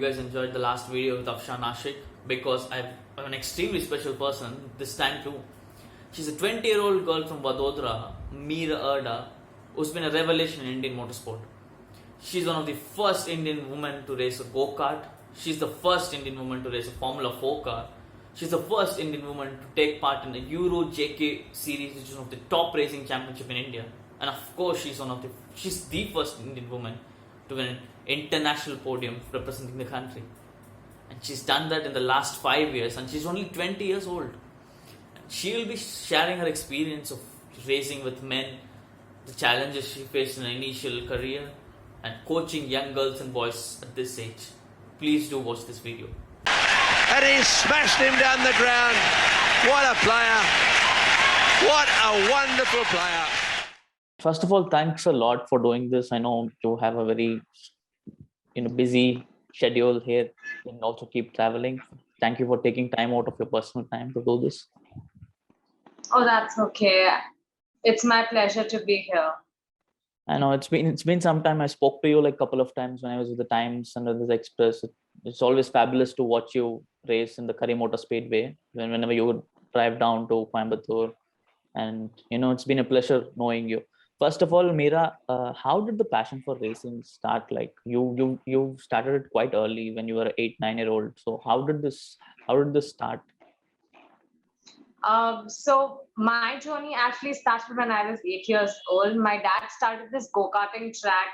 guys enjoyed the last video with Afshan Ashik, because I'm an extremely special person this time too. She's a 20-year-old girl from Vadodara, Mira Erda, who's been a revelation in Indian motorsport. She's one of the first Indian women to race a go-kart. She's the first Indian woman to race a Formula 4 car. She's the first Indian woman to take part in the Euro JK series, which is one of the top racing championship in India. And of course, she's the first Indian woman to win an international podium representing the country. And she's done that in the last 5 years, and she's only 20 years old. She will be sharing her experience of racing with men, the challenges she faced in her initial career, and coaching young girls and boys at this age. Please do watch this video. And he smashed him down the ground. What a player. What a wonderful player. First of all, thanks a lot for doing this. I know you have a very busy schedule here and also keep traveling. Thank you for taking time out of your personal time to do this. Oh, that's okay. It's my pleasure to be here. I know it's been some time. I spoke to you like a couple of times when I was with the Times and the Express. It's always fabulous to watch you race in the Curry Motor Speedway whenever you would drive down to Coimbatore. And it's been a pleasure knowing you. First of all, Mira, how did the passion for racing start? Like you started it quite early when you were 8-9-year-old. So how did this start? So my journey actually started when I was 8 years old. My dad started this go-karting track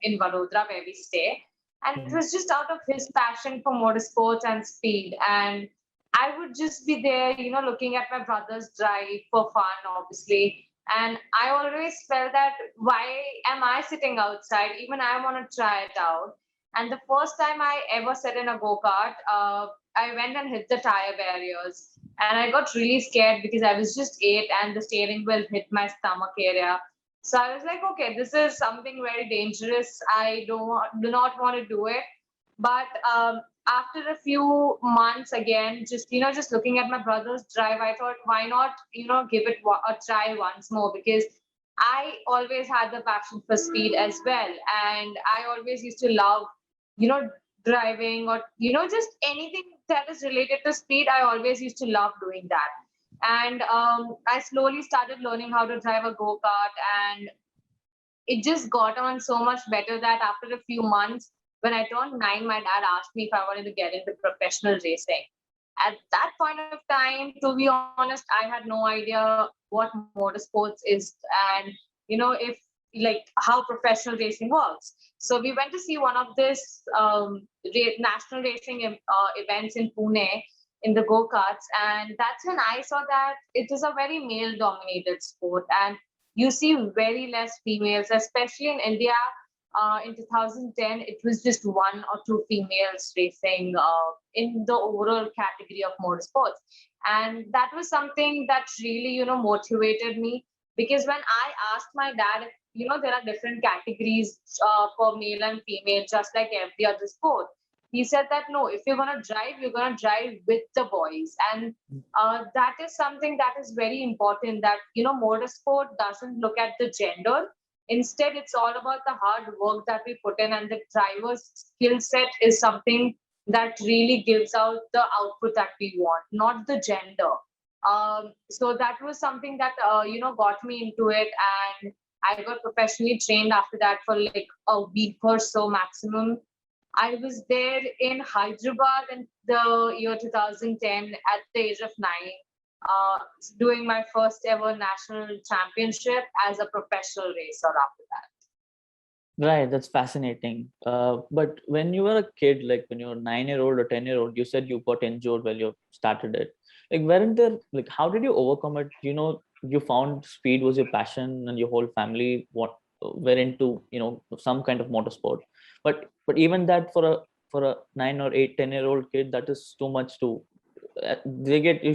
in Vadodara where we stay. And it was just out of his passion for motorsports and speed. And I would just be there, looking at my brothers drive for fun, obviously. And I always felt that, why am I sitting outside? Even I want to try it out. And the first time I ever sat in a go-kart, I went and hit the tire barriers. And I got really scared because I was just 8 and the steering wheel hit my stomach area. So I was like, okay, this is something very dangerous. I do not want to do it. But after a few months, again, just looking at my brother's drive, I thought, why not, give it a try once more? Because I always had the passion for speed as well. And I always used to love, driving or, just anything that is related to speed. I always used to love doing that. And I slowly started learning how to drive a go-kart, and it just got on so much better that after a few months, when I turned 9, my dad asked me if I wanted to get into professional racing. At that point of time, to be honest, I had no idea what motorsports is and, if how professional racing works. So we went to see one of this national racing events in Pune in the go-karts. And that's when I saw that it is a very male-dominated sport. And you see very less females, especially in India. In 2010, it was just 1 or 2 females racing in the overall category of motorsports. And that was something that really, motivated me. Because when I asked my dad, there are different categories for male and female, just like every other sport. He said that, no, if you're going to drive, you're going to drive with the boys. And that is something that is very important, that, motorsport doesn't look at the gender. Instead, it's all about the hard work that we put in, and the driver's skill set is something that really gives out the output that we want, not the gender. So that was something that, got me into it. And I got professionally trained after that for like a week or so maximum. I was there in Hyderabad in the year 2010 at the age of 9, doing my first ever national championship as a professional racer after that. Right, that's fascinating. But when you were a kid, like when you were 9-year-old or 10-year-old, you said you got injured while you started it. Like, weren't there, like, how did you overcome it? You found speed was your passion, and your whole family were into, some kind of motorsport. But even that, for a 9 or 8, 10-year-old kid, that is too much to. They get you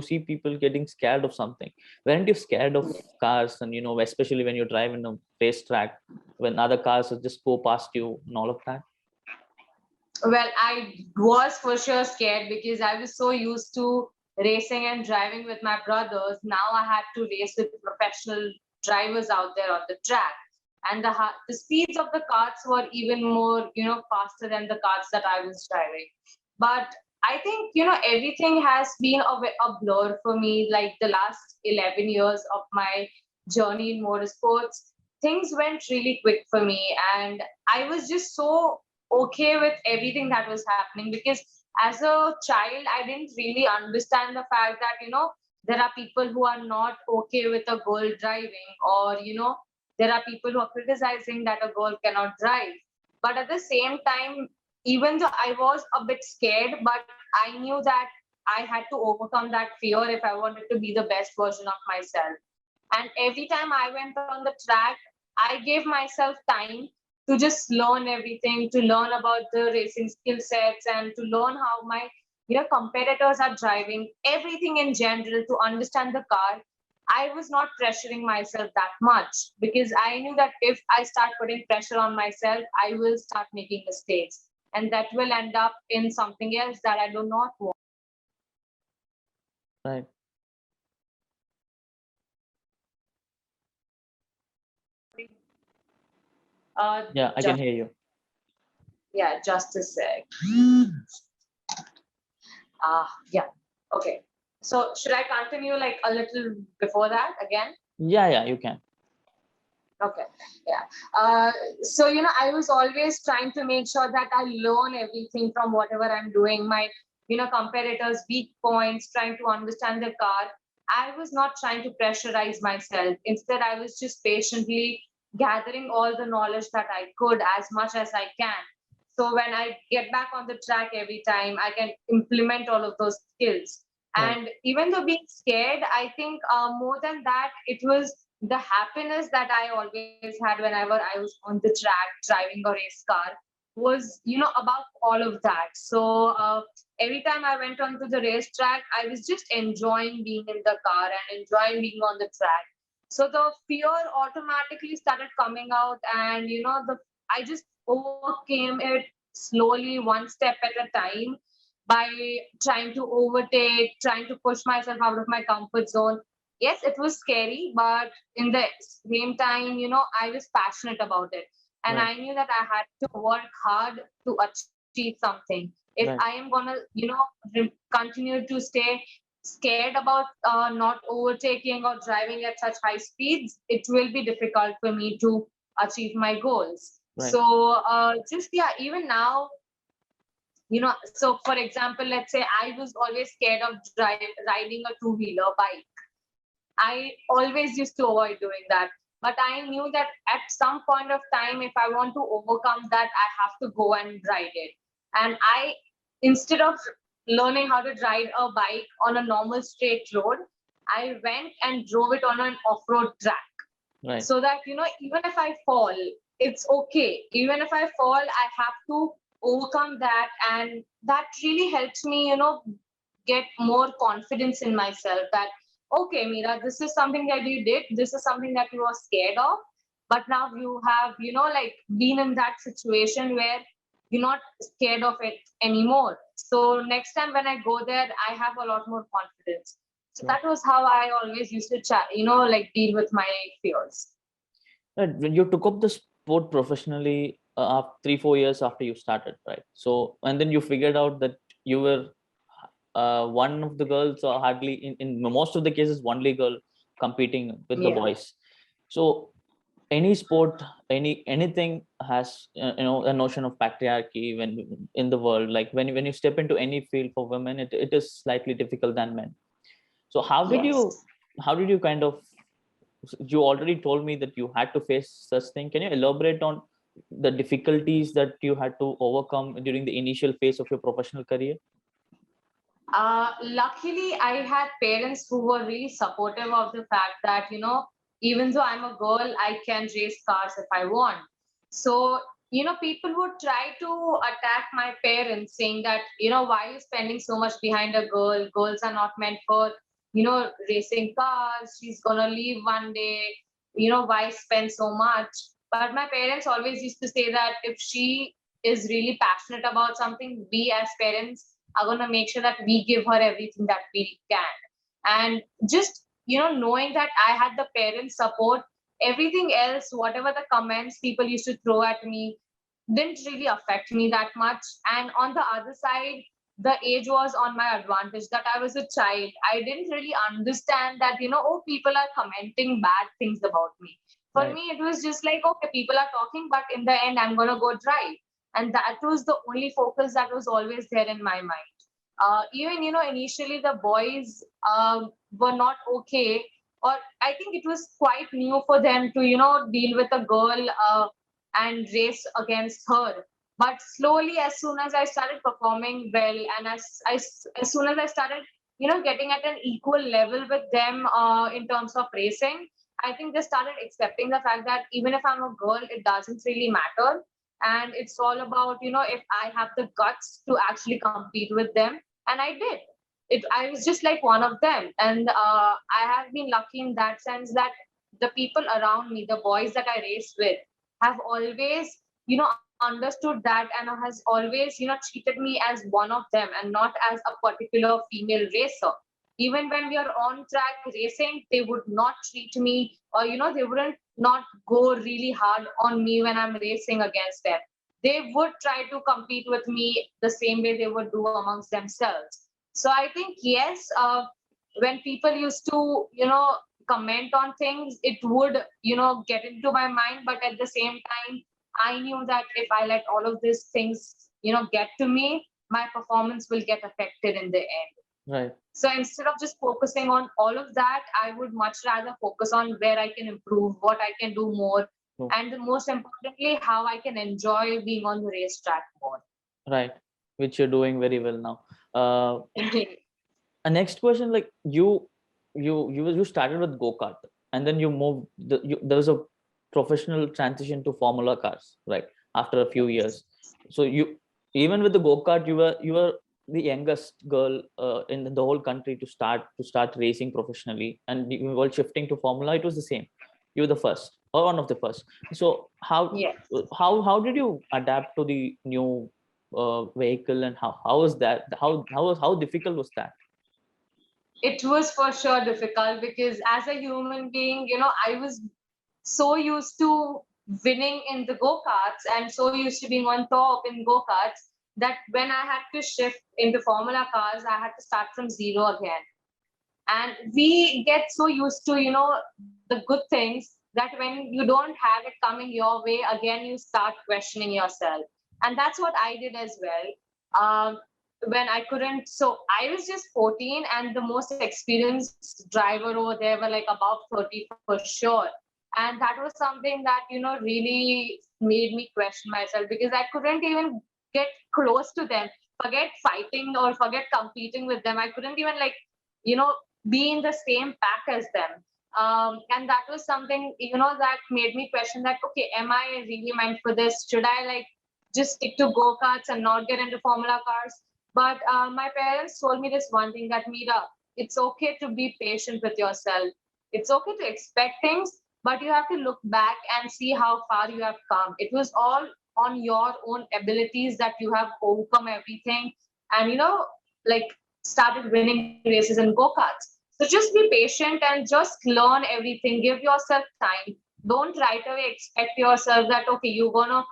see people getting scared of something. Weren't you scared of cars? And especially when you drive in a racetrack, when other cars just go past you and all of that. Well, I was for sure scared because I was so used to racing and driving with my brothers. Now I had to race with professional drivers out there on the track. and the speeds of the cars were even more, faster than the cars that I was driving. But I think, everything has been a blur for me. Like the last 11 years of my journey in motorsports, things went really quick for me. And I was just so okay with everything that was happening, because as a child, I didn't really understand the fact that, there are people who are not okay with a girl driving, or, there are people who are criticizing that a girl cannot drive. But at the same time, even though I was a bit scared, but I knew that I had to overcome that fear if I wanted to be the best version of myself. And every time I went on the track, I gave myself time to just learn everything, to learn about the racing skill sets, and to learn how my competitors are driving, everything in general, to understand the car. I was not pressuring myself that much, because I knew that if I start putting pressure on myself, I will start making mistakes, and that will end up in something else that I do not want. Right. Yeah, I can hear you. Yeah, just a sec. Yeah. Okay. So should I continue like a little before that again? Yeah, you can. Okay. Yeah. So, I was always trying to make sure that I learn everything from whatever I'm doing, my, competitors' weak points, trying to understand the car. I was not trying to pressurize myself. Instead, I was just patiently gathering all the knowledge that I could, as much as I can. So when I get back on the track every time, I can implement all of those skills. Right. And even though being scared, I think more than that, it was the happiness that I always had whenever I was on the track driving a race car was, above all of that. So every time I went onto the racetrack, I was just enjoying being in the car and enjoying being on the track. So the fear automatically started coming out, and I just overcame it slowly, one step at a time, by trying to overtake, trying to push myself out of my comfort zone. Yes, it was scary, but in the same time, I was passionate about it. And Right. I knew that I had to work hard to achieve something. If I Right. am gonna, continue to stay scared about not overtaking or driving at such high speeds, it will be difficult for me to achieve my goals. Right. So just, yeah, even now, so for example, let's say I was always scared of riding a two-wheeler bike. I always used to avoid doing that. But I knew that at some point of time, if I want to overcome that, I have to go and ride it. And instead of learning how to ride a bike on a normal straight road, I went and drove it on an off-road track. Right. So that, even if I fall, it's okay. Even if I fall, I have to overcome that. And that really helps me, get more confidence in myself, that okay, Mira, this is something that you did, this is something that you were scared of, but now you have, like been in that situation where you're not scared of it anymore. So next time when I go there, I have a lot more confidence. So that was how I always used to like deal with my fears. Right. When you took up the sport professionally, 3-4 years after you started, right? So, and then you figured out that you were one of the girls, or hardly in most of the cases, only girl competing with the boys. So any sport, anything has a notion of patriarchy when in the world. Like when you step into any field for women, it is slightly difficult than men. So how did you kind of, you already told me that you had to face such thing. Can you elaborate on the difficulties that you had to overcome during the initial phase of your professional career? Luckily, I had parents who were really supportive of the fact that, even though I'm a girl, I can race cars if I want. So, people would try to attack my parents, saying that, why are you spending so much behind a girl? Girls are not meant for, racing cars. She's going to leave one day. Why spend so much? But my parents always used to say that if she is really passionate about something, we as parents are going to make sure that we give her everything that we can. And just, knowing that I had the parents' support everything else, whatever the comments people used to throw at me, didn't really affect me that much. And on the other side, the age was on my advantage, that I was a child. I didn't really understand that, oh, people are commenting bad things about me. For Right. me, it was just like, okay, people are talking, but in the end, I'm going to go drive. And that was the only focus that was always there in my mind. Even, initially the boys were not okay, or I think it was quite new for them to, deal with a girl and race against her. But slowly, as soon as I started performing well, and as soon as I started, getting at an equal level with them in terms of racing, I think they started accepting the fact that even if I'm a girl, it doesn't really matter. And it's all about, if I have the guts to actually compete with them. And I did. I was just like one of them. And I have been lucky in that sense that the people around me, the boys that I race with, have always, understood that and has always, treated me as one of them and not as a particular female racer. Even when we are on track racing, they would not treat me, or they wouldn't not go really hard on me when I'm racing against them. They would try to compete with me the same way they would do amongst themselves. So I think, yes, when people used to, comment on things, it would, get into my mind. But at the same time, I knew that if I let all of these things, get to me, my performance will get affected in the end. Right. So instead of just focusing on all of that, I would much rather focus on where I can improve, what I can do more, True. and most importantly, how I can enjoy being on the racetrack more. Right. Which you're doing very well now. A next question, like you started with go-kart, and then you moved there was a professional transition to formula cars, right, after a few years. So you, even with the go-kart, you were the youngest girl in the whole country to start racing professionally, and you were shifting to formula. It was the same. You were the first, or one of the first. So Yes. how did you adapt to the new vehicle, and how was that, how difficult was that? It was for sure difficult because as a human being, I was so used to winning in the go-karts and so used to being on top in go-karts that when I had to shift into formula cars, I had to start from zero again. And we get so used to, the good things that when you don't have it coming your way, again, you start questioning yourself. And that's what I did as well. When I couldn't, so I was just 14, and the most experienced driver over there were like above 30 for sure. And that was something that, really made me question myself because I couldn't even get close to them. Forget fighting or forget competing with them. I couldn't even like, you know, be in the same pack as them. And that was something, that made me question that, okay, am I really meant for this? Should I like just stick to go-karts and not get into formula cars? But my parents told me this one thing that, Mira, it's okay to be patient with yourself. It's okay to expect things, but you have to look back and see how far you have come. It was all on your own abilities that you have overcome everything and, like started winning races and go-karts. So just be patient and just learn everything. Give yourself time. Don't right away expect yourself that, okay, you're going to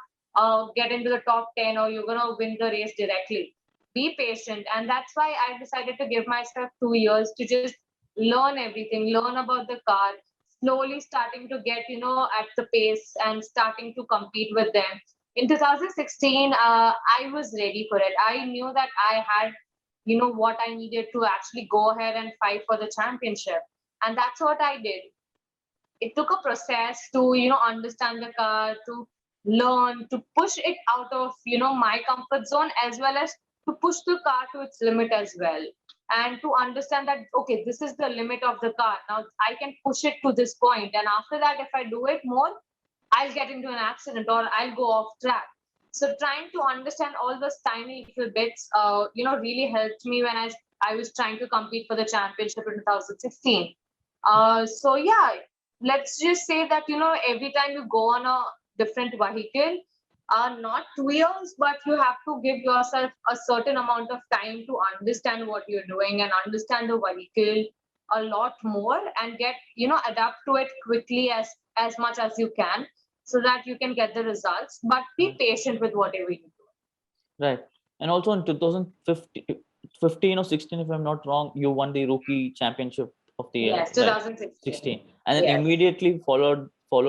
get into the top 10 or you're going to win the race directly. Be patient. And that's why I decided to give myself 2 years to just learn everything, learn about the car, slowly starting to get, at the pace and starting to compete with them. In 2016, I was ready for it. I knew that I had what I needed to actually go ahead and fight for the championship. And that's what I did. It took a process to, understand the car, to learn, to push it out of, my comfort zone, as well as to push the car to its limit as well. And to understand that, okay, this is the limit of the car. Now I can push it to this point. And after that, if I do it more, I'll get into an accident or I'll go off track. So trying to understand all those tiny little bits, really helped me when I was trying to compete for the championship in 2016. So yeah, let's just say that, every time you go on a different vehicle, not 2 years, but you have to give yourself a certain amount of time to understand what you're doing and understand the vehicle a lot more and get, adapt to it quickly as as much as you can so that you can get the results, but be patient with whatever you do. Right. And also in 2015 or 16, if I'm not wrong, you won the rookie championship of the year. Yes, 2016. And then Yes. immediately followed they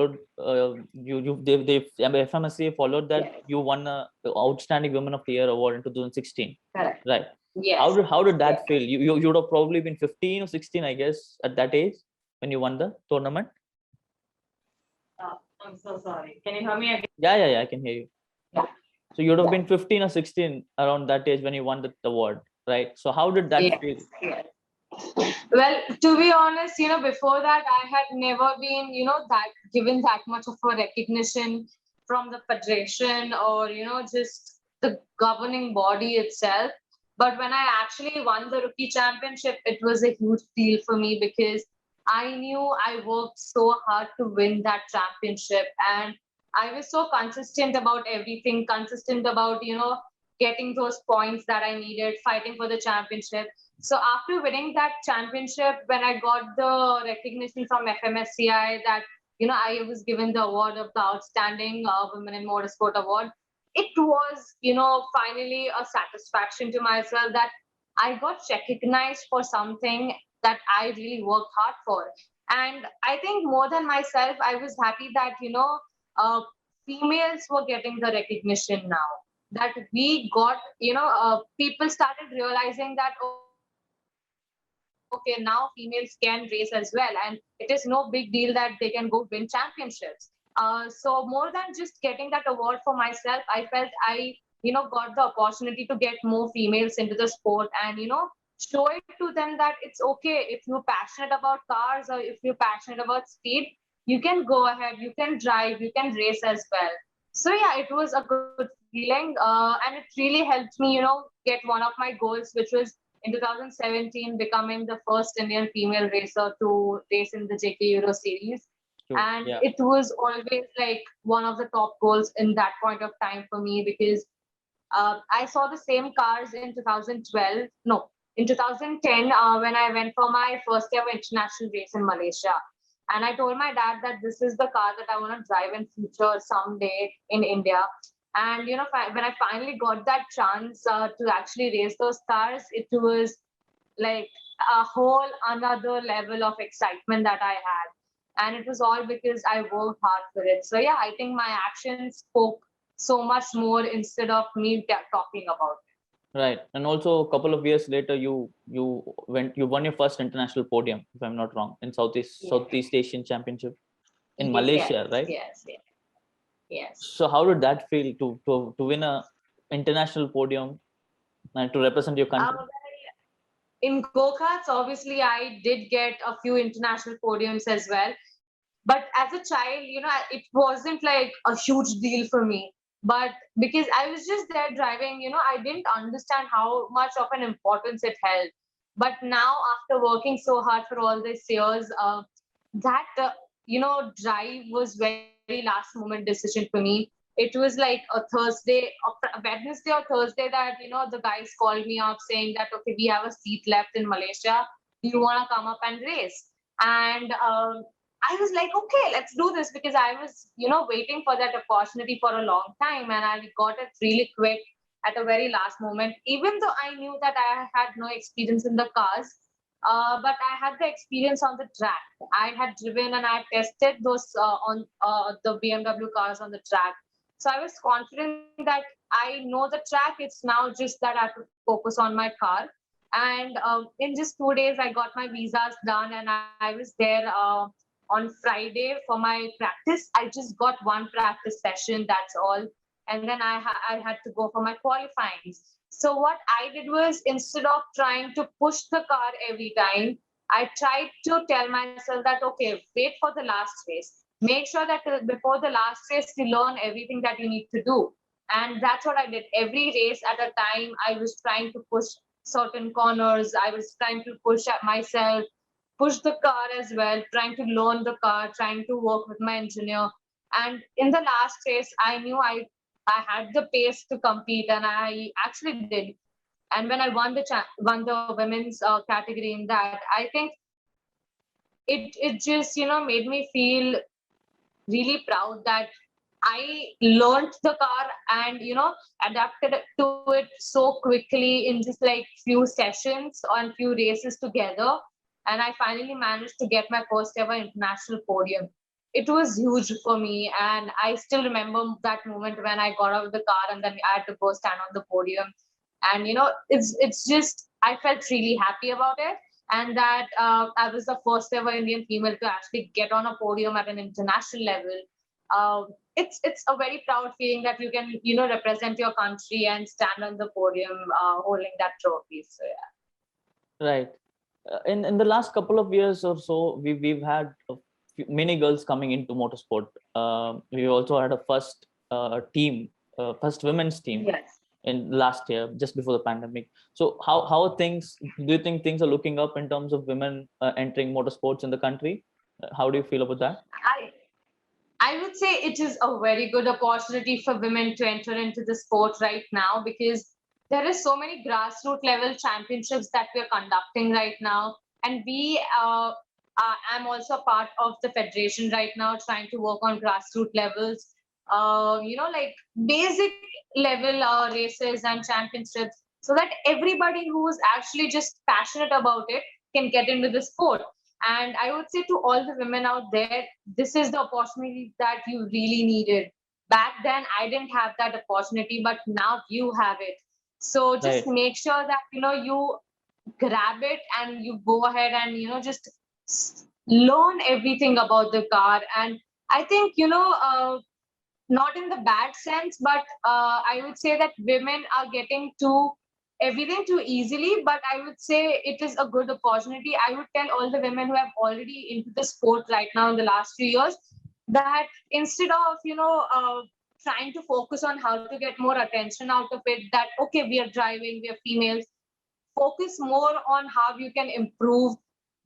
FMSCI followed that. Yes. You won the Outstanding Women of the Year award in 2016. Correct. Right. Yes. How did that feel? You would have probably been 15 or 16, I guess, at that age when you won the tournament. I'm so sorry. Can you hear me again? Yeah, I can hear you. Yeah. So you would have been 15 or 16 around that age when you won the award, right? So how did that feel? Yes. Well, to be honest, before that, I had never been, that given that much of a recognition from the federation or, just the governing body itself. But when I actually won the rookie championship, it was a huge deal for me because I knew I worked so hard to win that championship. And I was so consistent about everything, consistent about, getting those points that I needed, fighting for the championship. So after winning that championship, when I got the recognition from FMSCI that, I was given the award of the Outstanding Women in Motorsport Award, it was, finally a satisfaction to myself that I got recognized for something that I really worked hard for. And I think more than myself, I was happy that, females were getting the recognition now. That we got, people started realizing that, okay, now females can race as well, and it is no big deal that they can go win championships. So more than just getting that award for myself, I felt I, got the opportunity to get more females into the sport and, show it to them that it's okay if you're passionate about cars or if you're passionate about speed, you can go ahead, you can drive, you can race as well. So yeah, it was a good feeling, and it really helped me, get one of my goals, which was in 2017 becoming the first Indian female racer to race in the JK Euro Series. Sure. And Yeah. it was always like one of the top goals in that point of time for me because I saw the same cars in 2012. No, in 2010 when I went for my first ever international race in Malaysia. And I told my dad that this is the car that I want to drive in future someday in India. And when I finally got that chance to actually race those cars, it was like a whole another level of excitement that I had. And it was all because I worked hard for it. So yeah, I think my actions spoke so much more instead of me talking about it. Right. And also a couple of years later, you won your first international podium, if I'm not wrong, in Southeast Asian Championship in Malaysia, right? Yes. So how did that feel to win a international podium and to represent your country? In go-karts, obviously, I did get a few international podiums as well. But as a child, it wasn't like a huge deal for me. But because I was just there driving, I didn't understand how much of an importance it held. But now, after working so hard for all these years, that, drive was very last moment decision for me. It was like a Wednesday or Thursday that, the guys called me up saying that, okay, we have a seat left in Malaysia. Do you want to come up and race? And I was like, okay, let's do this because I was, waiting for that opportunity for a long time. And I got it really quick at a very last moment, even though I knew that I had no experience in the cars. But I had the experience on the track. I had driven and I tested those on the BMW cars on the track. So I was confident that I know the track. It's now just that I have to focus on my car. And in just 2 days, I got my visas done and I was there on Friday for my practice. I just got one practice session, that's all. And then I had to go for my qualifying. So what I did was, instead of trying to push the car every time, I tried to tell myself that, okay, wait for the last race. Make sure that before the last race, you learn everything that you need to do. And that's what I did. Every race at a time, I was trying to push certain corners. I was trying to push at myself, push the car as well, trying to learn the car, trying to work with my engineer. And in the last race, I knew I had the pace to compete, and I actually did. And when I won the women's category in that, I think it just made me feel really proud that I learned the car and adapted to it so quickly in just like few sessions on few races together, and I finally managed to get my first ever international podium. It was huge for me, and I still remember that moment when I got out of the car and then I had to go stand on the podium. And it's just I felt really happy about it, and that I was the first ever Indian female to actually get on a podium at an international level. It's a very proud feeling that you can represent your country and stand on the podium holding that trophy. So yeah. Right. In the last couple of years or so, we've had many girls coming into motorsport. We also had a first team, first women's team Yes. in last year, just before the pandemic. So how are things? Do you think things are looking up in terms of women entering motorsports in the country? How do you feel about that? I would say it is a very good opportunity for women to enter into the sport right now, because there is so many grassroots level championships that we are conducting right now, and we I'm also a part of the federation right now, trying to work on grassroots levels, like basic level races and championships, so that everybody who is actually just passionate about it can get into the sport. And I would say to all the women out there, this is the opportunity that you really needed. Back then, I didn't have that opportunity, but now you have it. So just Right. make sure that you grab it and you go ahead and just learn everything about the car. And I think not in the bad sense, but I would say that women are getting to everything too easily. But I would say it is a good opportunity. I would tell all the women who have already into the sport right now in the last few years that instead of trying to focus on how to get more attention out of it, that okay, we are driving, we are females, focus more on how you can improve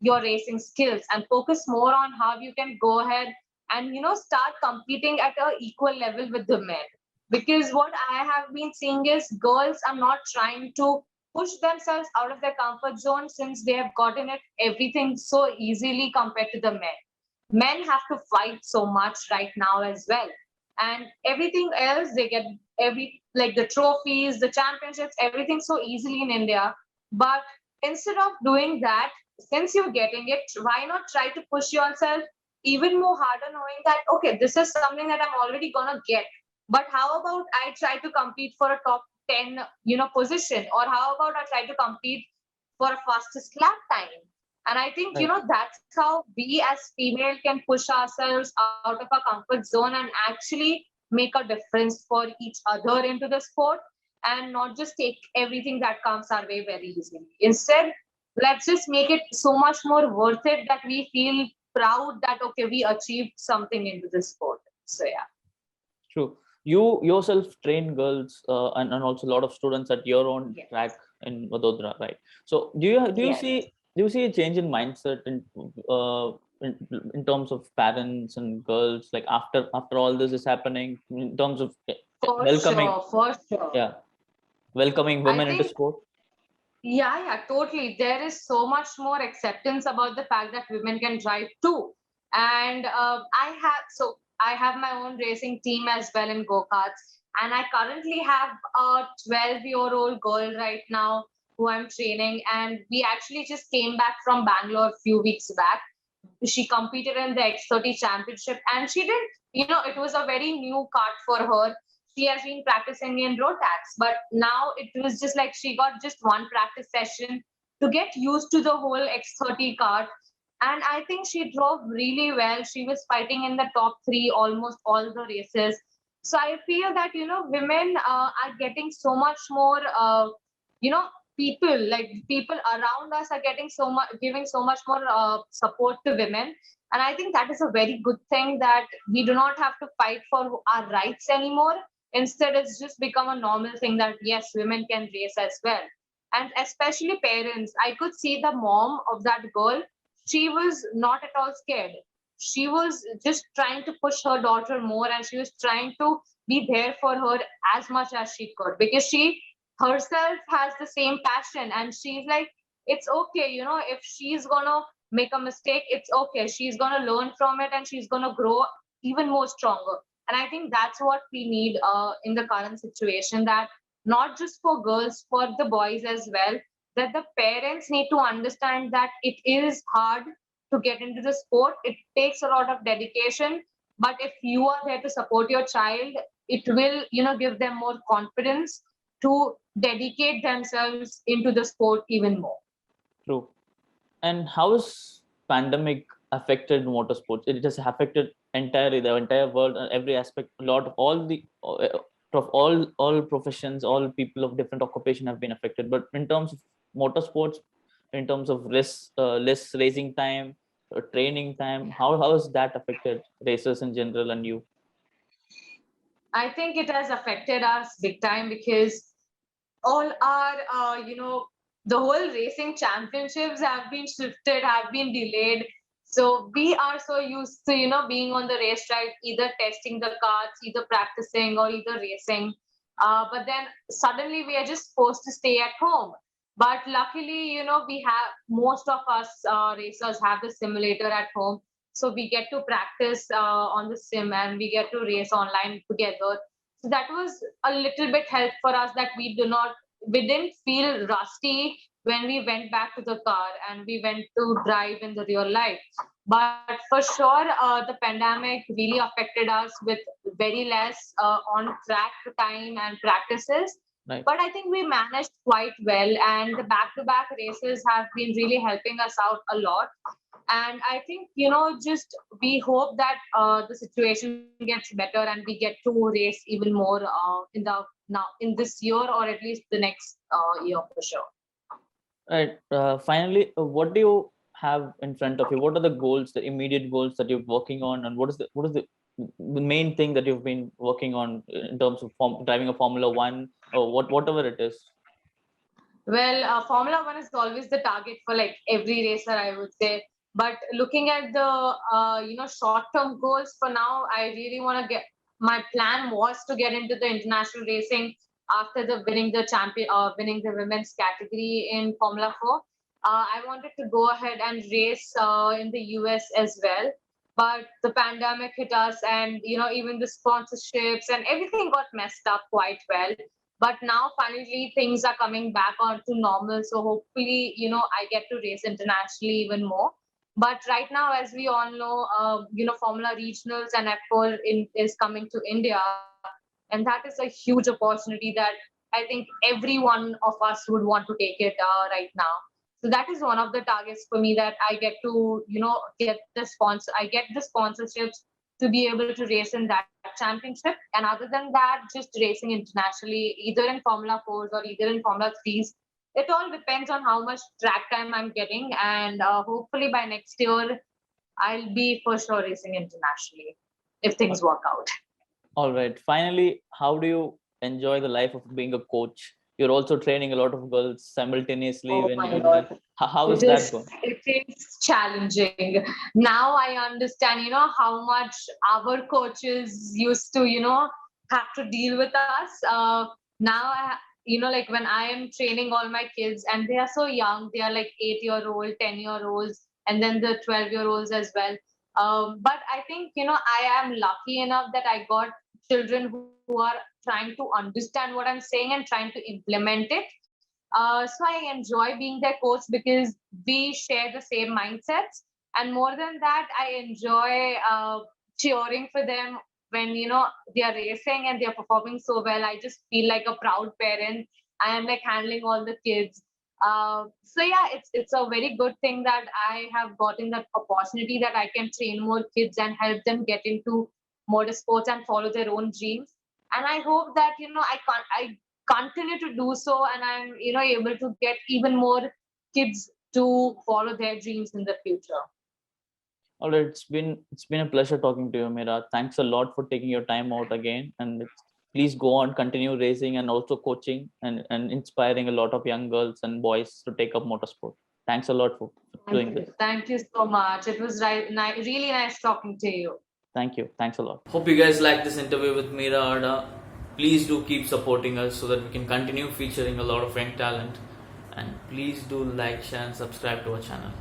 your racing skills and focus more on how you can go ahead and start competing at a equal level with the men. Because what I have been seeing is girls are not trying to push themselves out of their comfort zone, since they have gotten it everything so easily compared to the men have to fight so much right now as well. And everything else they get, every like the trophies, the championships, everything so easily in India. But instead of doing that, since you're getting it, why not try to push yourself even more harder, knowing that okay, this is something that I'm already gonna get. But how about I try to compete for a top 10 position, or how about I try to compete for a fastest lap time? And I think Right. that's how we as female can push ourselves out of our comfort zone and actually make a difference for each other into the sport, and not just take everything that comes our way very easily. Instead, let's just make it so much more worth it that we feel proud that okay, we achieved something into this sport. So yeah. True. You yourself train girls and also a lot of students at your own Yes. track in Vadodara, right? So do you Yes. see a change in mindset uh, in, in terms of parents and girls, like after all this is happening, in terms of For welcoming, sure, for sure. yeah, welcoming I women into think, sport? yeah, totally. There is so much more acceptance about the fact that women can drive too. And I have my own racing team as well in go-karts. And I currently have a 12-year-old girl right now who I'm training. And we actually just came back from Bangalore a few weeks back. She competed in the X30 championship, and she did, it was a very new kart for her. She has been practicing in road tax, but now it was just like she got just one practice session to get used to the whole X30 kart. And I think she drove really well. She was fighting in the top three almost all the races. So I feel that women are getting so much more you know people around us are getting so much, giving so much more support to women. And I think that is a very good thing, that we do not have to fight for our rights anymore. Instead, it's just become a normal thing that yes, women can race as well. And especially parents, I could see the mom of that girl. She was not at all scared. She was just trying to push her daughter more, and she was trying to be there for her as much as she could, because she herself has the same passion. And she's like, it's okay, if she's gonna make a mistake, it's okay, she's gonna learn from it and she's gonna grow even more stronger. And I think that's what we need in the current situation, that not just for girls, for the boys as well, that the parents need to understand that it is hard to get into the sport. It takes a lot of dedication, but if you are there to support your child, it will, give them more confidence to dedicate themselves into the sport even more. True. And how has pandemic affected motorsports? It has affected entirely the entire world, every aspect. A lot of all professions, all people of different occupation have been affected. But in terms of motorsports, in terms of less racing time, training time, how has that affected racers in general and you? I think it has affected us big time, because all our, the whole racing championships have been shifted, have been delayed. So we are so used to, being on the racetrack, either testing the cars, either practicing or either racing. But then suddenly we are just forced to stay at home. But luckily, we have, most of us racers have the simulator at home. So we get to practice on the sim, and we get to race online together. So that was a little bit help for us, that we didn't feel rusty when we went back to the car and we went to drive in the real life. But for sure, the pandemic really affected us with very less on track time and practices. Right. But I think we managed quite well, and the back-to-back races have been really helping us out a lot. And I think, just we hope that the situation gets better and we get to race even more in this year, or at least the next year for sure. Right. Finally, what do you have in front of you? What are the goals, the immediate goals that you're working on, and what is the main thing that you've been working on in terms of driving a Formula One or whatever it is? Well, Formula One is always the target for like every racer, I would say. But looking at the short-term goals for now, I really want to get. My plan was to get into the international racing after winning the women's category in Formula 4. I wanted to go ahead and race in the US as well, but the pandemic hit us, and even the sponsorships and everything got messed up quite well. But now finally things are coming back onto normal, so hopefully I get to race internationally even more. But right now, as we all know, Formula Regionals and F4 is coming to India, and that is a huge opportunity that I think every one of us would want to take it right now. So that is one of the targets for me, that I get to get the sponsorships to be able to race in that championship. And other than that, just racing internationally, either in Formula 4s or either in Formula 3s. It all depends on how much track time I'm getting, and hopefully by next year I'll be for sure racing internationally if things work out. All right. Finally, how do you enjoy the life of being a coach? You're also training a lot of girls simultaneously. Oh my God. How is that going? It is challenging. Now I understand, how much our coaches used to, have to deal with us. Now, like when I am training all my kids, and they are so young, they are like 8-year-old, 10-year-olds, and then the 12-year-olds as well. But I think, I am lucky enough that I got children who are trying to understand what I'm saying and trying to implement it. So I enjoy being their coach because we share the same mindsets. And more than that, I enjoy cheering for them when, they are racing and they're performing so well. I just feel like a proud parent. I am like handling all the kids. So yeah, it's a very good thing that I have gotten that opportunity that I can train more kids and help them get into motorsports and follow their own dreams. And I hope that I continue to do so, and I'm able to get even more kids to follow their dreams in the future. All right, it's been a pleasure talking to you, Mira. Thanks a lot for taking your time out again, and please go on, continue racing and also coaching and inspiring a lot of young girls and boys to take up motorsport. Thanks a lot for doing this. Thank you so much. It was really nice talking to you. Thank you. Thanks a lot. Hope you guys liked this interview with Mira Erda. Please do keep supporting us so that we can continue featuring a lot of young talent. And please do like, share and subscribe to our channel.